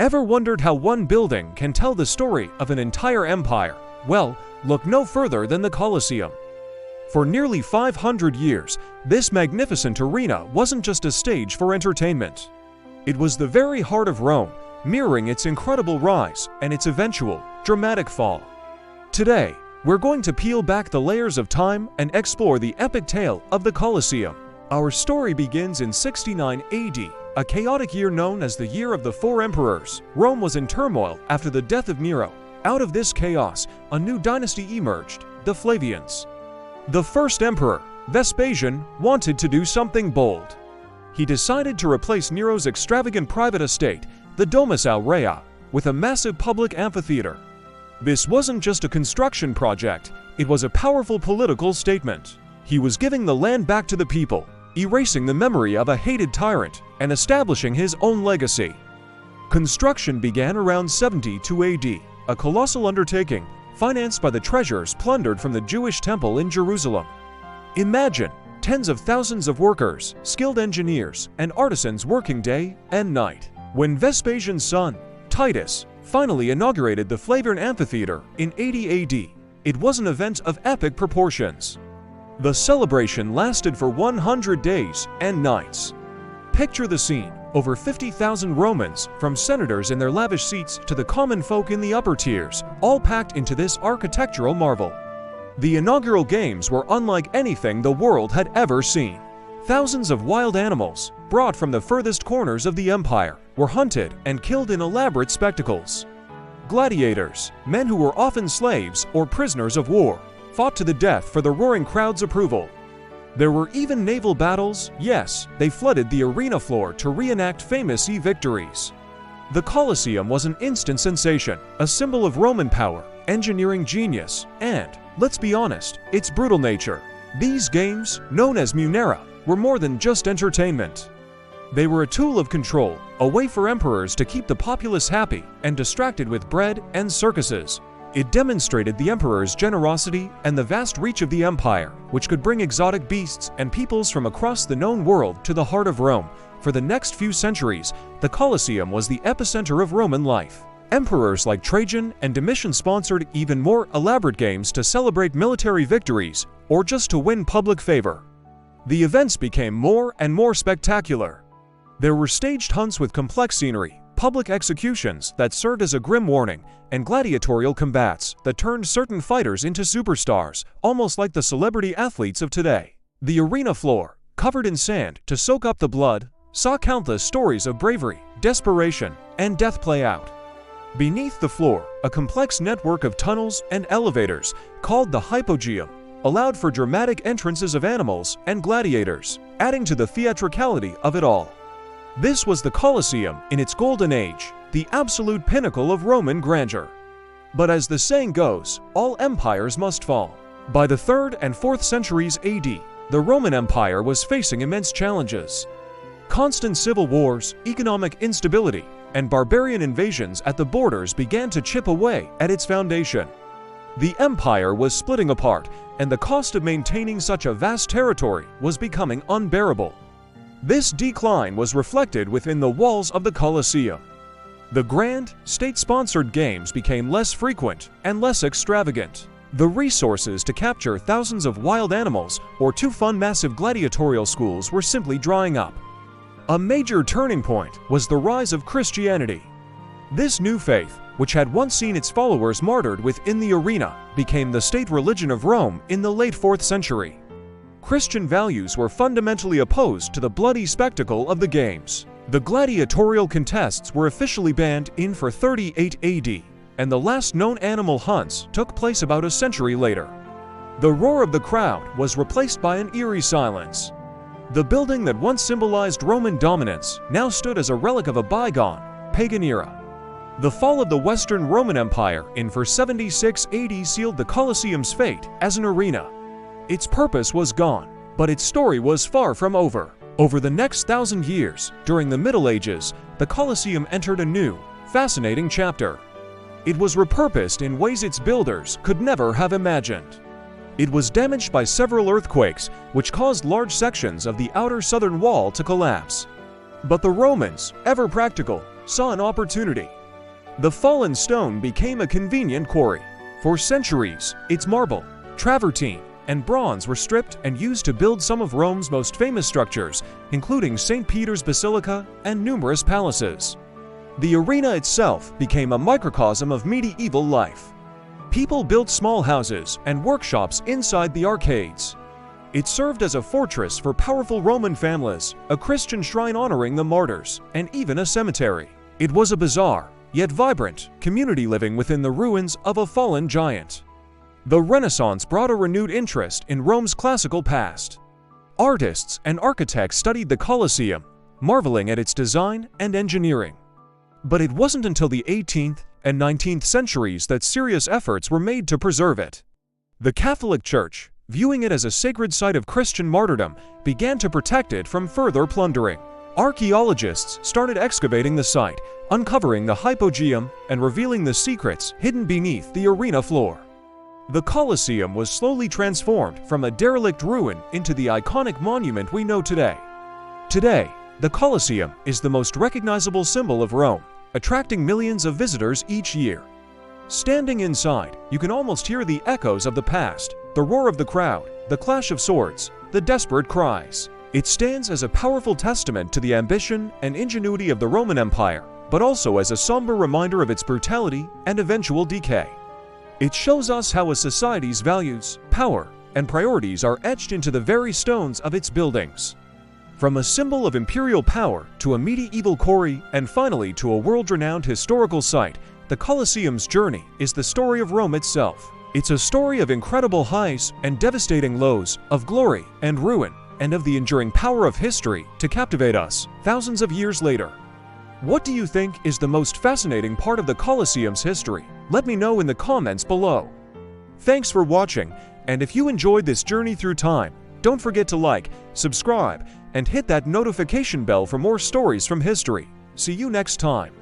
Ever wondered how one building can tell the story of an entire empire? Well, look no further than the Colosseum. For nearly 500 years, this magnificent arena wasn't just a stage for entertainment. It was the very heart of Rome, mirroring its incredible rise and its eventual, dramatic fall. Today, we're going to peel back the layers of time and explore the epic tale of the Colosseum. Our story begins in 69 AD, a chaotic year known as the Year of the Four Emperors. Rome was in turmoil after the death of Nero. Out of this chaos, a new dynasty emerged, the Flavians. The first emperor, Vespasian, wanted to do something bold. He decided to replace Nero's extravagant private estate, the Domus Aurea, with a massive public amphitheater. This wasn't just a construction project, it was a powerful political statement. He was giving the land back to the people, erasing the memory of a hated tyrant, and establishing his own legacy. Construction began around 72 AD, a colossal undertaking financed by the treasures plundered from the Jewish temple in Jerusalem. Imagine tens of thousands of workers, skilled engineers, and artisans working day and night. When Vespasian's son, Titus, finally inaugurated the Flavian Amphitheater in 80 AD, it was an event of epic proportions. The celebration lasted for 100 days and nights. Picture the scene: over 50,000 Romans, from senators in their lavish seats to the common folk in the upper tiers, all packed into this architectural marvel. The inaugural games were unlike anything the world had ever seen. Thousands of wild animals, brought from the furthest corners of the empire, were hunted and killed in elaborate spectacles. Gladiators, men who were often slaves or prisoners of war, fought to the death for the roaring crowd's approval. There were even naval battles. Yes, they flooded the arena floor to reenact famous sea victories. The Colosseum was an instant sensation, a symbol of Roman power, engineering genius, and, let's be honest, its brutal nature. These games, known as munera, were more than just entertainment. They were a tool of control, a way for emperors to keep the populace happy and distracted with bread and circuses. It demonstrated the emperor's generosity and the vast reach of the empire, which could bring exotic beasts and peoples from across the known world to the heart of Rome. For the next few centuries, the Colosseum was the epicenter of Roman life. Emperors like Trajan and Domitian sponsored even more elaborate games to celebrate military victories or just to win public favor. The events became more and more spectacular. There were staged hunts with complex scenery, public executions that served as a grim warning, and gladiatorial combats that turned certain fighters into superstars, almost like the celebrity athletes of today. The arena floor, covered in sand to soak up the blood, saw countless stories of bravery, desperation, and death play out. Beneath the floor, a complex network of tunnels and elevators, called the hypogeum, allowed for dramatic entrances of animals and gladiators, adding to the theatricality of it all. This was the Colosseum in its golden age, the absolute pinnacle of Roman grandeur. But as the saying goes, all empires must fall. By the 3rd and 4th centuries AD, the Roman Empire was facing immense challenges. Constant civil wars, economic instability, and barbarian invasions at the borders began to chip away at its foundation. The empire was splitting apart, and the cost of maintaining such a vast territory was becoming unbearable. This decline was reflected within the walls of the Colosseum. The grand, state-sponsored games became less frequent and less extravagant. The resources to capture thousands of wild animals or to fund massive gladiatorial schools were simply drying up. A major turning point was the rise of Christianity. This new faith, which had once seen its followers martyred within the arena, became the state religion of Rome in the late 4th century. Christian values were fundamentally opposed to the bloody spectacle of the games. The gladiatorial contests were officially banned in 38 AD, and the last known animal hunts took place about a century later. The roar of the crowd was replaced by an eerie silence. The building that once symbolized Roman dominance now stood as a relic of a bygone, pagan era. The fall of the Western Roman Empire in 476 AD sealed the Colosseum's fate as an arena. Its purpose was gone, but its story was far from over. Over the next 1,000 years, during the Middle Ages, the Colosseum entered a new, fascinating chapter. It was repurposed in ways its builders could never have imagined. It was damaged by several earthquakes, which caused large sections of the outer southern wall to collapse. But the Romans, ever practical, saw an opportunity. The fallen stone became a convenient quarry. For centuries, its marble, travertine, and bronze were stripped and used to build some of Rome's most famous structures, including St. Peter's Basilica and numerous palaces. The arena itself became a microcosm of medieval life. People built small houses and workshops inside the arcades. It served as a fortress for powerful Roman families, a Christian shrine honoring the martyrs, and even a cemetery. It was a bizarre, yet vibrant, community living within the ruins of a fallen giant. The Renaissance brought a renewed interest in Rome's classical past. Artists and architects studied the Colosseum, marveling at its design and engineering. But it wasn't until the 18th and 19th centuries that serious efforts were made to preserve it. The Catholic Church, viewing it as a sacred site of Christian martyrdom, began to protect it from further plundering. Archaeologists started excavating the site, uncovering the hypogeum and revealing the secrets hidden beneath the arena floor. The Colosseum was slowly transformed from a derelict ruin into the iconic monument we know today. Today, the Colosseum is the most recognizable symbol of Rome, attracting millions of visitors each year. Standing inside, you can almost hear the echoes of the past, the roar of the crowd, the clash of swords, the desperate cries. It stands as a powerful testament to the ambition and ingenuity of the Roman Empire, but also as a somber reminder of its brutality and eventual decay. It shows us how a society's values, power, and priorities are etched into the very stones of its buildings. From a symbol of imperial power to a medieval quarry and finally to a world-renowned historical site, the Colosseum's journey is the story of Rome itself. It's a story of incredible highs and devastating lows, of glory and ruin, and of the enduring power of history to captivate us thousands of years later. What do you think is the most fascinating part of the Colosseum's history? Let me know in the comments below. Thanks for watching, and if you enjoyed this journey through time, don't forget to like, subscribe, and hit that notification bell for more stories from history. See you next time.